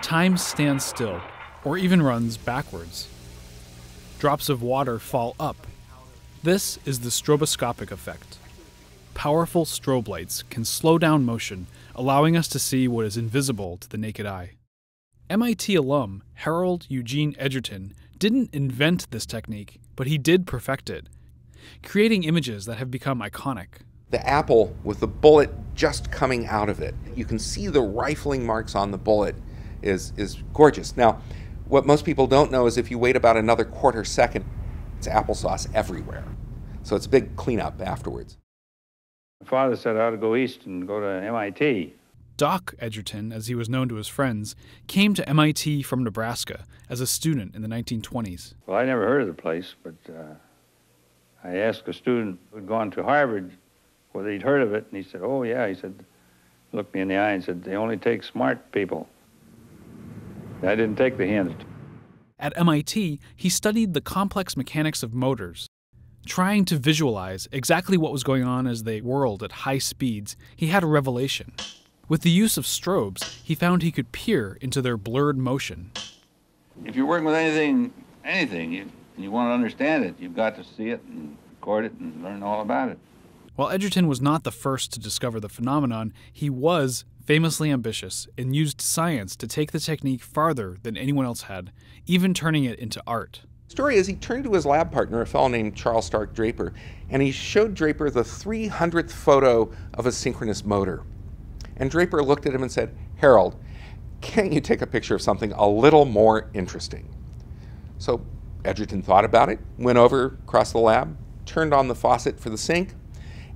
Time stands still, or even runs backwards. Drops of water fall up. This is the stroboscopic effect. Powerful strobe lights can slow down motion, allowing us to see what is invisible to the naked eye. MIT alum Harold Eugene Edgerton didn't invent this technique, but he did perfect it, creating images that have become iconic. The apple with the bullet just coming out of it. You can see the rifling marks on the bullet is gorgeous. Now, what most people don't know is if you wait about another quarter second, it's applesauce everywhere. So it's a big cleanup afterwards. My father said I ought to go east and go to MIT. Doc Edgerton, as he was known to his friends, came to MIT from Nebraska as a student in the 1920s. Well, I never heard of the place, but I asked a student who had gone to Harvard whether he'd heard of it, and he said, oh, yeah. He said, looked me in the eye and said, they only take smart people. I didn't take the hint. At MIT, he studied the complex mechanics of motors. Trying to visualize exactly what was going on as they whirled at high speeds, he had a revelation. With the use of strobes, he found he could peer into their blurred motion. If you're working with anything, and you want to understand it, you've got to see it and record it and learn all about it. While Edgerton was not the first to discover the phenomenon, he was famously ambitious and used science to take the technique farther than anyone else had, even turning it into art. The story is he turned to his lab partner, a fellow named Charles Stark Draper, and he showed Draper the 300th photo of a synchronous motor. And Draper looked at him and said, Harold, can't you take a picture of something a little more interesting? So Edgerton thought about it, went over across the lab, turned on the faucet for the sink,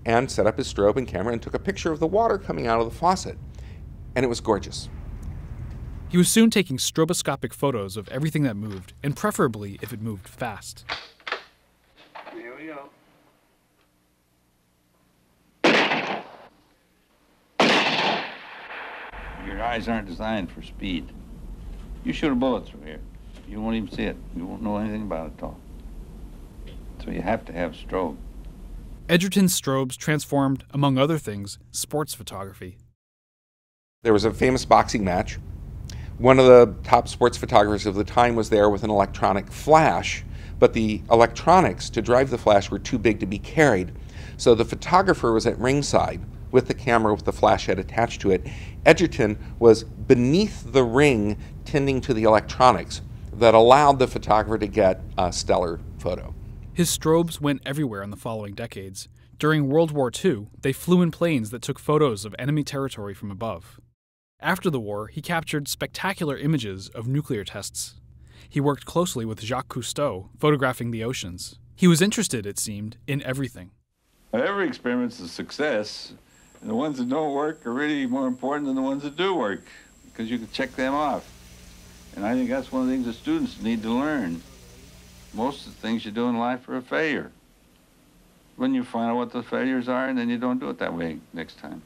and set up his strobe and camera and took a picture of the water coming out of the faucet. And it was gorgeous. He was soon taking stroboscopic photos of everything that moved, and preferably if it moved fast. Here we go. Your eyes aren't designed for speed. You shoot a bullet through here, you won't even see it. You won't know anything about it at all. So you have to have strobe. Edgerton's strobes transformed, among other things, sports photography. There was a famous boxing match. One of the top sports photographers of the time was there with an electronic flash, but the electronics to drive the flash were too big to be carried. So the photographer was at ringside with the camera with the flash head attached to it. Edgerton was beneath the ring tending to the electronics that allowed the photographer to get a stellar photo. His strobes went everywhere in the following decades. During World War II, they flew in planes that took photos of enemy territory from above. After the war, he captured spectacular images of nuclear tests. He worked closely with Jacques Cousteau, photographing the oceans. He was interested, it seemed, in everything. Every experiment's a success, and the ones that don't work are really more important than the ones that do work, because you can check them off. And I think that's one of the things that students need to learn. Most of the things you do in life are a failure. When you find out what the failures are, and then you don't do it that way next time.